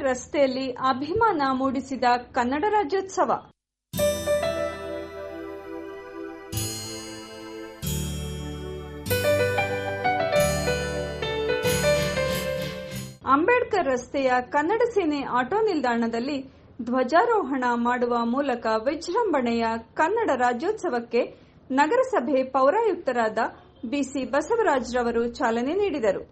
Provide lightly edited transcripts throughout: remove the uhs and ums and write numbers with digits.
ರಸ್ತೆಯಲ್ಲಿ ಅಭಿಮಾನ ಮೂಡಿಸಿದ ಕನ್ನಡ ರಾಜ್ಯೋತ್ಸವ. ಅಂಬೇಡ್ಕರ್ ರಸ್ತೆಯ ಕನ್ನಡ ಸೇನೆ ಆಟೋ ನಿಲ್ದಾಣದಲ್ಲಿ ಧ್ವಜಾರೋಹಣ ಮಾಡುವ ಮೂಲಕ ವಿಜೃಂಭಣೆಯ ಕನ್ನಡ ರಾಜ್ಯೋತ್ಸವಕ್ಕೆ ನಗರಸಭೆ ಪೌರಾಯುಕ್ತರಾದ ಬಿಸಿ ಬಸವರಾಜ್ ರವರು ಚಾಲನೆ ನೀಡಿದರು.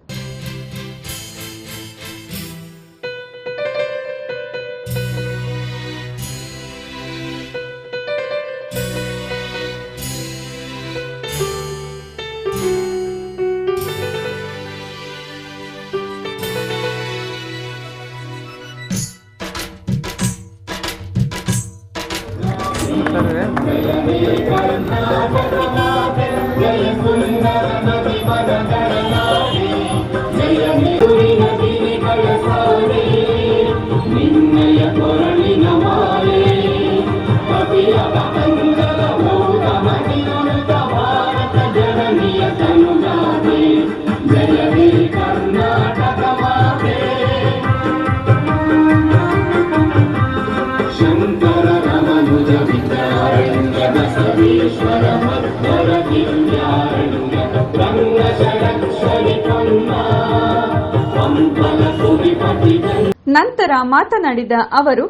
ನಂತರ ಮಾತನಾಡಿದ ಅವರು,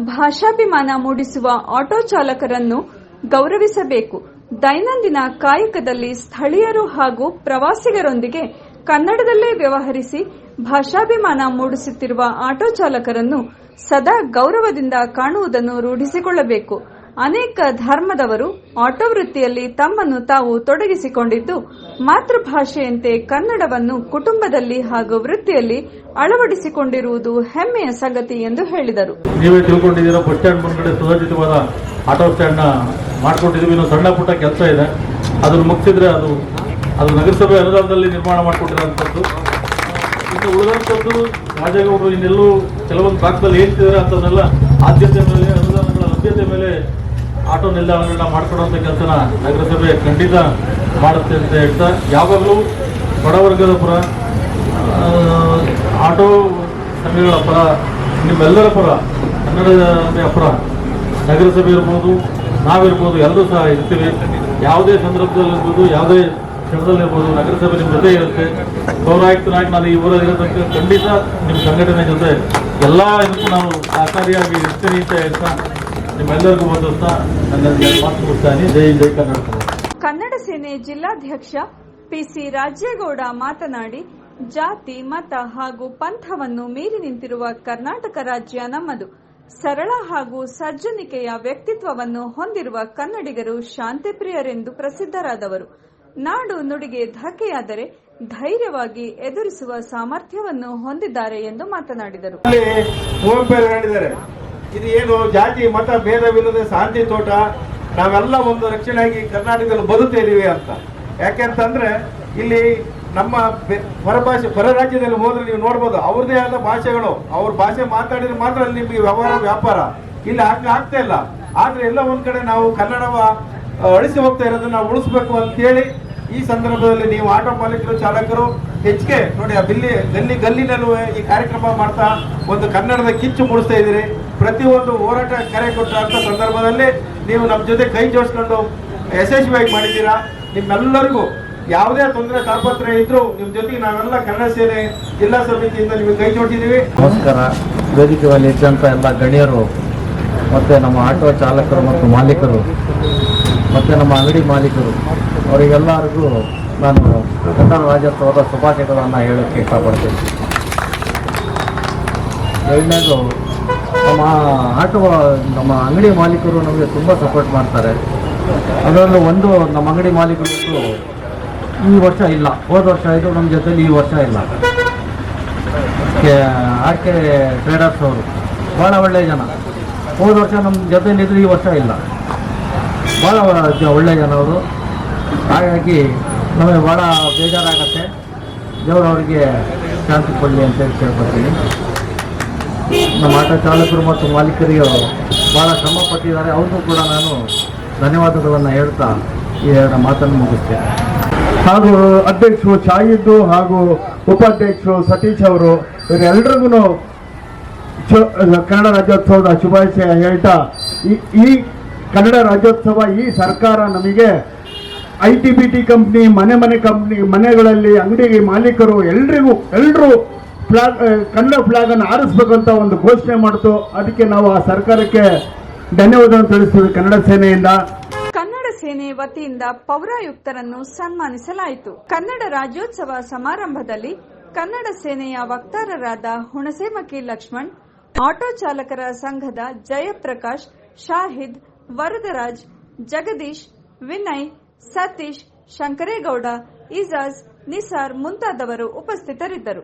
ಭಾಷಾಭಿಮಾನ ಮೂಡಿಸುವ ಆಟೋ ಚಾಲಕರನ್ನು ಗೌರವಿಸಬೇಕು. ದೈನಂದಿನ ಕಾಯಕದಲ್ಲಿ ಸ್ಥಳೀಯರು ಹಾಗೂ ಪ್ರವಾಸಿಗರೊಂದಿಗೆ ಕನ್ನಡದಲ್ಲೇ ವ್ಯವಹರಿಸಿ ಭಾಷಾಭಿಮಾನ ಮೂಡಿಸುತ್ತಿರುವ ಆಟೋ ಚಾಲಕರನ್ನು ಸದಾ ಗೌರವದಿಂದ ಕಾಣುವುದನ್ನು ರೂಢಿಸಿಕೊಳ್ಳಬೇಕು. ಅನೇಕ ಧರ್ಮದವರು ಆಟೋ ವೃತ್ತಿಯಲ್ಲಿ ತಮ್ಮನ್ನು ತಾವು ತೊಡಗಿಸಿಕೊಂಡಿದ್ದು, ಮಾತೃಭಾಷೆಯಂತೆ ಕನ್ನಡವನ್ನು ಕುಟುಂಬದಲ್ಲಿ ಹಾಗೂ ವೃತ್ತಿಯಲ್ಲಿ ಅಳವಡಿಸಿಕೊಂಡಿರುವುದು ಹೆಮ್ಮೆಯ ಸಂಗತಿ ಎಂದು ಹೇಳಿದರು. ನೀವೇ ತಿಳ್ಕೊಂಡಿದ್ದೀರಾ, ಬಸ್ ಸ್ಟ್ಯಾಂಡ್ ಮುಂದೆ ಸುಸಜ್ಜಿತವಾದ ಆಟೋ ಸ್ಟ್ಯಾಂಡ್ ಮಾಡ್ಕೊಂಡಿದ್ದೀವಿ. ಇನ್ನೂ ಸಣ್ಣ ಪುಟ್ಟ ಕೆಲಸ ಇದೆ, ಅದನ್ನು ಮುಗಿಸಿದ್ರೆ ಅದು ನಗರಸಭೆ ಅನುದಾನದಲ್ಲಿ ನಿರ್ಮಾಣ ಮಾಡಿಕೊಟ್ಟಿರುವಂಥದ್ದು. ಇನ್ನು ಉಳಿದಂಥದ್ದು ರಾಜೇಗೌಡರು ಇನ್ನೆಲ್ಲೂ ಕೆಲವೊಂದು ಭಾಗದಲ್ಲಿ ಹೇಳ್ತಿದ್ದಾರೆ, ಅಂಥವನ್ನೆಲ್ಲ ಆದ್ಯತೆ ಮೇಲೆ, ಅನುದಾನಗಳ ಲಭ್ಯತೆ ಮೇಲೆ ಆಟೋ ನಿಲ್ದಾಣಗಳನ್ನ ಮಾಡ್ಕೊಡುವಂಥ ಕೆಲಸನ ನಗರಸಭೆ ಖಂಡಿತ ಮಾಡುತ್ತೆ ಅಂತ ಹೇಳ್ತಾ, ಯಾವಾಗಲೂ ಬಡವರ್ಗದ ಪರ, ಆಟೋ ಸಂಘಗಳ ಪರ, ನಿಮ್ಮೆಲ್ಲರ ಪರ, ಕನ್ನಡದ ಪರ ನಗರಸಭೆ ಇರ್ಬೋದು, ನಾವಿರ್ಬೋದು, ಎಲ್ಲರೂ ಸಹ ಇರ್ತೀವಿ. ಯಾವುದೇ ಸಂದರ್ಭದಲ್ಲಿರ್ಬೋದು, ಯಾವುದೇ ಕ್ಷಣದಲ್ಲಿರ್ಬೋದು ನಗರಸಭೆ ನಿಮ್ಮ ಜೊತೆ ಇರುತ್ತೆ. ಪೌರಾಯುಕ್ತನಾಗಿ ನಾನು ಈ ಊರಲ್ಲಿರೋದಕ್ಕೆ ಖಂಡಿತ ನಿಮ್ಮ ಸಂಘಟನೆ ಜೊತೆ ಎಲ್ಲ ಇದಕ್ಕೂ ನಾವು ಸಹಕಾರಿಯಾಗಿ ಇರ್ತೀನಿ ಅಂತ ಹೇಳ್ತಾ ನಿಮ್ಮೆಲ್ಲರಿಗೂ ಬಂದಸ್ತಾ ನನ್ನ ಮಾತು ಮುಗಿಸ್ತಾನೆ. ಜೈ ಜೈ ಕರ್ನಾಟಕ. ಕನ್ನಡ ಸೇನೆ ಜಿಲ್ಲಾಧ್ಯಕ್ಷ ಪಿಸಿ ರಾಜೇಗೌಡ ಮಾತನಾಡಿ, ಜಾತಿ, ಮತ ಹಾಗೂ ಪಂಥವನ್ನು ಮೀರಿ ನಿಂತಿರುವ ಕರ್ನಾಟಕ ರಾಜ್ಯ ನಮ್ಮದು. ಸರಳ ಹಾಗೂ ಸಜ್ಜನಿಕೆಯ ವ್ಯಕ್ತಿತ್ವವನ್ನು ಹೊಂದಿರುವ ಕನ್ನಡಿಗರು ಶಾಂತಿಪ್ರಿಯರೆಂದು ಪ್ರಸಿದ್ಧರಾದವರು. ನಾಡು ನುಡಿಗೆ ಧಕ್ಕೆಯಾದರೆ ಧೈರ್ಯವಾಗಿ ಎದುರಿಸುವ ಸಾಮರ್ಥ್ಯವನ್ನು ಹೊಂದಿದ್ದಾರೆ ಎಂದು ಮಾತನಾಡಿದರು. ಇದು ಏನು ಜಾತಿ ಮತ ಭೇದವಿಲ್ಲದೆ ಶಾಂತಿ ತೋಟ, ನಾವೆಲ್ಲ ಒಂದು ರಕ್ಷಣೆಯಾಗಿ ಕರ್ನಾಟಕದಲ್ಲಿ ಬದುಕ್ತಾ ಇದೀವಿ ಅಂತ. ಯಾಕೆಂತಂದ್ರೆ ಇಲ್ಲಿ ನಮ್ಮ ಹೊರ ರಾಜ್ಯದಲ್ಲಿ ಹೋದ್ರೆ ನೀವು ನೋಡ್ಬೋದು, ಅವ್ರದೇ ಆದ ಭಾಷೆಗಳು, ಅವ್ರ ಭಾಷೆ ಮಾತಾಡಿದ್ರೆ ಮಾತ್ರ ಅಲ್ಲಿ ನಿಮಗೆ ವ್ಯಾಪಾರ. ಇಲ್ಲಿ ಆಗ್ತಾ ಇಲ್ಲ. ಆದ್ರೆ ಎಲ್ಲ ಒಂದ್ ಕಡೆ ನಾವು ಕನ್ನಡವ ಅಳಿಸಿ ಹೋಗ್ತಾ ಇರೋದನ್ನ ನಾವು ಉಳಿಸ್ಬೇಕು ಅಂತೇಳಿ ಈ ಸಂದರ್ಭದಲ್ಲಿ ನೀವು ಆಟೋ ಮಾಲೀಕರು, ಚಾಲಕರು ಹೆಚ್ಚಿಗೆ ನೋಡಿ, ಗಲ್ಲಿನಲ್ಲೂ ಈ ಕಾರ್ಯಕ್ರಮ ಮಾಡ್ತಾ ಒಂದು ಕನ್ನಡದ ಕಿಚ್ಚು ಮೂಡಿಸ್ತಾ ಇದ್ದೀರಿ. ಪ್ರತಿಯೊಂದು ಹೋರಾಟ ಕರೆ ಕೊಟ್ಟಂತ ಸಂದರ್ಭದಲ್ಲಿ ನೀವು ನಮ್ಮ ಜೊತೆ ಕೈ ಜೋಡಿಸ್ಕೊಂಡು ಯಶಸ್ವಿಯಾಗಿ ಮಾಡಿದ್ದೀರಾ. ನಿಮ್ಮೆಲ್ಲರಿಗೂ ಯಾವುದೇ ತೊಂದರೆ ತಾಪತ್ರೆ ಇದ್ರು ನಿಮ್ಮ ಜೊತೆಗೆ ನಾವೆಲ್ಲ ಕನ್ನಡ ಸೇನೆ ಜಿಲ್ಲಾ ಸಮಿತಿಯಿಂದ ನಿಮಗೆ ಕೈ ಜೋಡಿಸಿದ್ದೀವಿ. ನಮಸ್ಕಾರ. ವೇದಿಕೆ ಮೇಲೆ ಇದ್ದಂಥ ಎಲ್ಲ ಗಣ್ಯರು, ಮತ್ತು ನಮ್ಮ ಆಟೋ ಚಾಲಕರು ಮತ್ತು ಮಾಲೀಕರು, ಮತ್ತು ನಮ್ಮ ಅಂಗಡಿ ಮಾಲೀಕರು, ಅವರಿಗೆಲ್ಲರಿಗೂ ನಾನು ಕನ್ನಡ ರಾಜ್ಯೋತ್ಸವದ ಶುಭಾಶಯಗಳನ್ನು ಹೇಳೋಕ್ಕೆ ಇಷ್ಟಪಡ್ತೀನಿ. ಎರಡನೇದು, ನಮ್ಮ ಅಂಗಡಿ ಮಾಲೀಕರು ನಮಗೆ ತುಂಬ ಸಪೋರ್ಟ್ ಮಾಡ್ತಾರೆ. ಅದರಲ್ಲೂ ಒಂದು, ನಮ್ಮ ಅಂಗಡಿ ಮಾಲೀಕರು ಈ ವರ್ಷ ಇಲ್ಲ, ಹೋದ ವರ್ಷ ಇದ್ದು ನಮ್ಮ ಜೊತೆಲಿ ಈ ವರ್ಷ ಇಲ್ಲ. ಆಕೆ ಟ್ರೇಡರ್ಸ್ ಅವರು ಭಾಳ ಒಳ್ಳೆಯ ಜನ. ಹೋದ ವರ್ಷ ನಮ್ಮ ಜೊತೆಲಿದ್ರು, ಈ ವರ್ಷ ಇಲ್ಲ. ಭಾಳ ಒಳ್ಳೆಯ ಜನ ಅವರು. ಹಾಗಾಗಿ ನಮಗೆ ಭಾಳ ಬೇಜಾರಾಗತ್ತೆ. ದೇವರವರಿಗೆ ಶಾಂತಿ ಕೊಡಲಿ ಅಂತೇಳಿ ಕೇಳ್ಕೊತೀನಿ. ನಮ್ಮ ಆಟೋ ಚಾಲಕರು ಮತ್ತು ಮಾಲೀಕರಿಗೆ ಭಾಳ ಶ್ರಮ ಪಟ್ಟಿದ್ದಾರೆ. ಅವ್ರಿಗೂ ಕೂಡ ನಾನು ಧನ್ಯವಾದಗಳನ್ನು ಹೇಳ್ತಾ ಈ ಮಾತನ್ನು ಮುಗಿಸ್ತೇನೆ. ಹಾಗೂ ಅಧ್ಯಕ್ಷರು ಚಾಯಿದ್ದು ಹಾಗೂ ಉಪಾಧ್ಯಕ್ಷರು ಸತೀಶ್ ಅವರು ಇವರೆಲ್ಲರಿಗೂ ಕನ್ನಡ ರಾಜ್ಯೋತ್ಸವದ ಶುಭಾಶಯ ಹೇಳ್ತಾ ಈ ಕನ್ನಡ ರಾಜ್ಯೋತ್ಸವ ಈ ಸರ್ಕಾರ ನಮಗೆ ITBT ಕಂಪ್ನಿ ಮನೆ ಕಂಪ್ನಿ ಮನೆಗಳಲ್ಲಿ ಅಂಗಡಿ ಮಾಲೀಕರು ಎಲ್ಲರೂ ಕನ್ನಡ ಫ್ಲಾಗ್ ಅನ್ನು ಆರಿಸ್ಬೇಕಂತ ಒಂದು ಘೋಷಣೆ ಮಾಡ್ತು. ಅದಕ್ಕೆ ನಾವು ಆ ಸರ್ಕಾರಕ್ಕೆ ಧನ್ಯವಾದವನ್ನು ತಿಳಿಸ್ತೀವಿ ಕನ್ನಡ ಸೇನೆಯಿಂದ. ಕನ್ನಡ ಸೇನೆ ವತಿಯಿಂದ ಪೌರಾಯುಕ್ತರನ್ನು ಸನ್ಮಾನಿಸಲಾಯಿತು. ಕನ್ನಡ ರಾಜ್ಯೋತ್ಸವ ಸಮಾರಂಭದಲ್ಲಿ ಕನ್ನಡ ಸೇನೆಯ ವಕ್ತಾರರಾದ ಹುಣಸೇಮಕ್ಕಿ ಲಕ್ಷ್ಮಣ್, ಆಟೋ ಚಾಲಕರ ಸಂಘದ ಜಯಪ್ರಕಾಶ್, ಶಾಹಿದ್, ವರದರಾಜ್, ಜಗದೀಶ್, ವಿನಯ್, ಸತೀಶ್, ಶಂಕರೇಗೌಡ, ಇಜಾಜ್, ನಿಸಾರ್ ಮುಂತಾದವರು ಉಪಸ್ಥಿತರಿದ್ದರು.